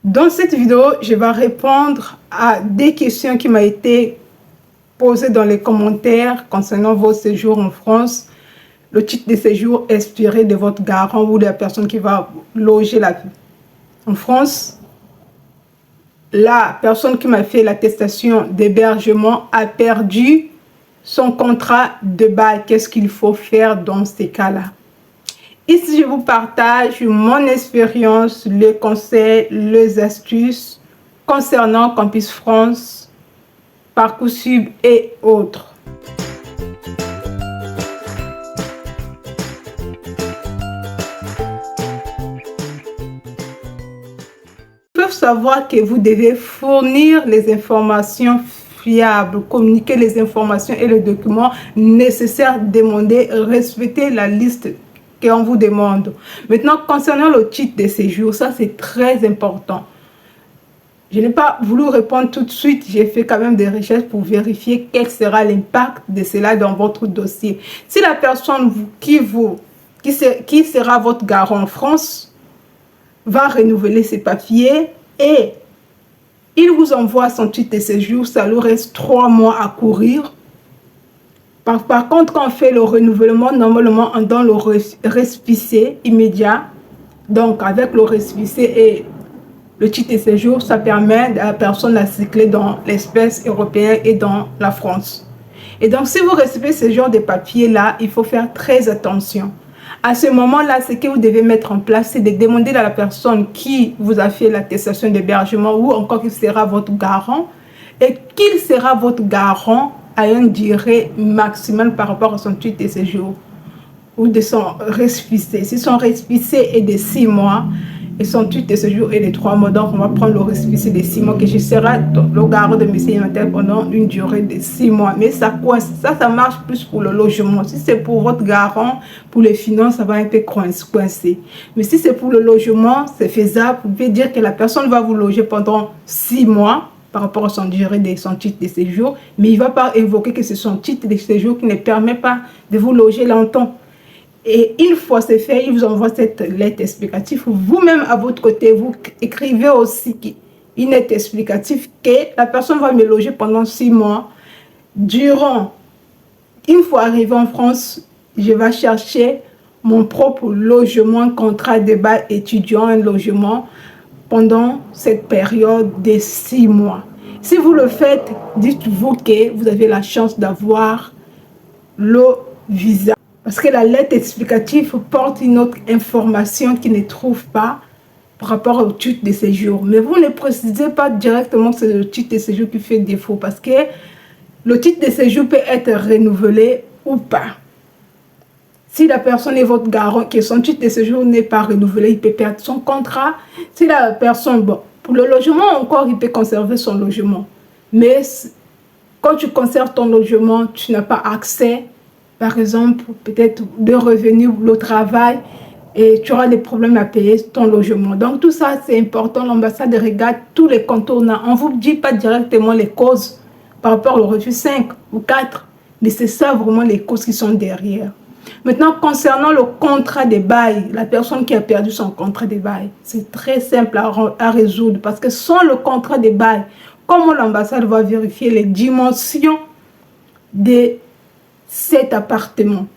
Dans cette vidéo, je vais répondre à des questions qui m'ont été posées dans les commentaires concernant vos séjours en France. Le titre de séjour inspiré de votre garant ou de la personne qui va loger en France. La personne qui m'a fait l'attestation d'hébergement a perdu son contrat de bail. Qu'est-ce qu'il faut faire dans ces cas-là? Ici, je vous partage mon expérience, les conseils, les astuces concernant Campus France, Parcoursup et autres. Il faut savoir que vous devez fournir les informations fiables, communiquer les informations et les documents nécessaires, demander, respecter la liste qu'on vous demande. Maintenant, concernant le titre de séjour, ça c'est très important. Je n'ai pas voulu répondre tout de suite, j'ai fait quand même des recherches pour vérifier quel sera l'impact de cela dans votre dossier. Si la personne qui sera votre garant en France va renouveler ses papiers et il vous envoie son titre de séjour, ça lui reste 3 mois à courir. Par contre, quand on fait le renouvellement, normalement, on donne le récépissé immédiat. Donc, avec le récépissé et le titre de séjour, ça permet à la personne de circuler dans l'espace européen et dans la France. Et donc, si vous recevez ce genre de papiers-là, il faut faire très attention. À ce moment-là, ce que vous devez mettre en place, c'est de demander à la personne qui vous a fait l'attestation d'hébergement ou encore qui sera votre garant et qu'il sera votre garant à une durée maximale par rapport à son titre de séjour ou de son récépissé. Si son récépissé est de 6 mois et son titre de séjour est de 3 mois, donc on va prendre le récépissé de 6 mois que je serai le garant de M. Emmanuel pendant une durée de 6 mois. Mais ça marche plus pour le logement. Si c'est pour votre garant, pour les finances, ça va un peu coincer. Mais si c'est pour le logement, c'est faisable. Vous pouvez dire que la personne va vous loger pendant 6 mois par rapport à son durée de son titre de séjour, mais il ne va pas évoquer que c'est son titre de séjour qui ne permet pas de vous loger longtemps. Et une fois c'est fait, il vous envoie cette lettre explicative. Vous-même, à votre côté, vous écrivez aussi une lettre explicative que la personne va me loger pendant 6 mois. Une fois arrivé en France, je vais chercher mon propre logement, un contrat de bail étudiant, un logement pendant cette période de 6 mois. Si vous le faites, dites-vous que vous avez la chance d'avoir le visa. Parce que la lettre explicative porte une autre information qui ne trouve pas par rapport au titre de séjour. Mais vous ne précisez pas directement que c'est le titre de séjour qui fait défaut. Parce que le titre de séjour peut être renouvelé ou pas. Si la personne est votre garant, que son titre de séjour n'est pas renouvelé, il peut perdre son contrat. Si la personne, bon, pour le logement encore, il peut conserver son logement. Mais quand tu conserves ton logement, tu n'as pas accès, par exemple, peut-être de revenus, le travail, et tu auras des problèmes à payer ton logement. Donc tout ça, c'est important. L'ambassade regarde tous les contournants. On ne vous dit pas directement les causes par rapport au refus 5 ou 4, mais c'est ça vraiment les causes qui sont derrière. Maintenant, concernant le contrat de bail, la personne qui a perdu son contrat de bail, c'est très simple à résoudre parce que sans le contrat de bail, comment l'ambassade va vérifier les dimensions de cet appartement?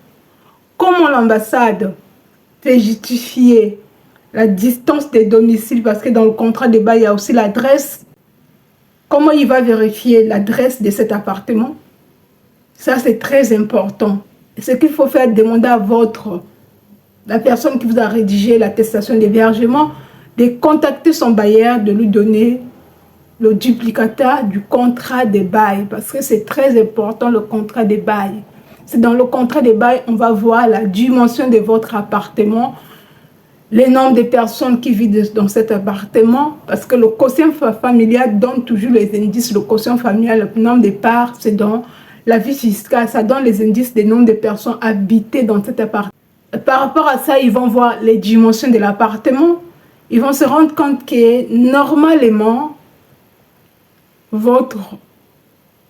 Comment l'ambassade fait justifier la distance des domiciles parce que dans le contrat de bail, il y a aussi l'adresse. Comment il va vérifier l'adresse de cet appartement? Ça, c'est très important. Ce qu'il faut faire, demander à la personne qui vous a rédigé l'attestation d'hébergement de contacter son bailleur, de lui donner le duplicata du contrat de bail parce que c'est très important le contrat de bail. C'est dans le contrat de bail, on va voir la dimension de votre appartement, le nombre de personnes qui vivent dans cet appartement parce que le quotient familial donne toujours les indices. Le quotient familial, le nombre de parts, c'est dans la vie fiscale, ça donne les indices des nombres de personnes habitées dans cet appartement. Par rapport à ça, ils vont voir les dimensions de l'appartement. Ils vont se rendre compte que normalement,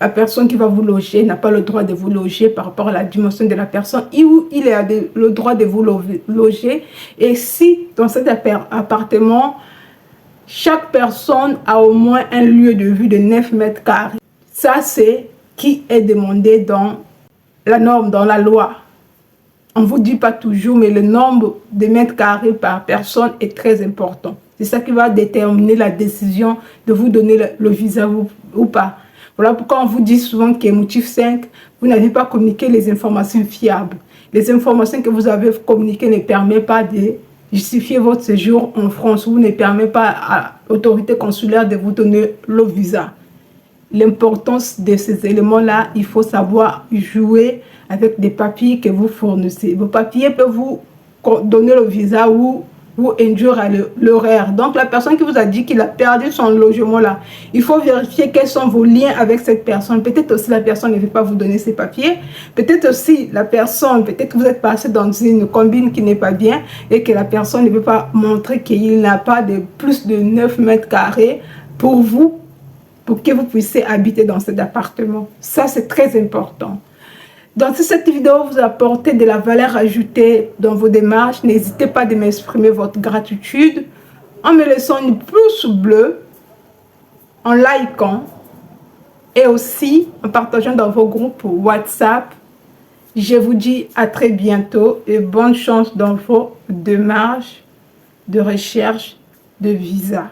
la personne qui va vous loger n'a pas le droit de vous loger par rapport à la dimension de la personne. Il a le droit de vous loger. Et si dans cet appartement, Chaque personne a au moins un lieu de vue de 9 mètres carrés. Ça, c'est qui est demandé dans la norme, dans la loi. On ne vous dit pas toujours, mais le nombre de mètres carrés par personne est très important. C'est ça qui va déterminer la décision de vous donner le visa ou pas. Voilà pourquoi on vous dit souvent qu'est motif 5, vous n'avez pas communiqué les informations fiables. Les informations que vous avez communiquées ne permettent pas de justifier votre séjour en France ou ne permet pas à l'autorité consulaire de vous donner le visa. L'importance de ces éléments-là, il faut savoir jouer avec des papiers que vous fournissez. Vos papiers peuvent vous donner le visa ou vous induire à l'horaire. Donc, la personne qui vous a dit qu'il a perdu son logement là, il faut vérifier quels sont vos liens avec cette personne. Peut-être aussi la personne ne veut pas vous donner ses papiers. Peut-être aussi la personne, peut-être que vous êtes passé dans une combine qui n'est pas bien et que la personne ne veut pas montrer qu'il n'a pas de plus de 9 mètres carrés pour vous, pour que vous puissiez habiter dans cet appartement. Ça, c'est très important. Donc, si cette vidéo vous a apporté de la valeur ajoutée dans vos démarches, n'hésitez pas à m'exprimer votre gratitude en me laissant une pouce bleu, en likant et aussi en partageant dans vos groupes WhatsApp. Je vous dis à très bientôt et bonne chance dans vos démarches de recherche de visa.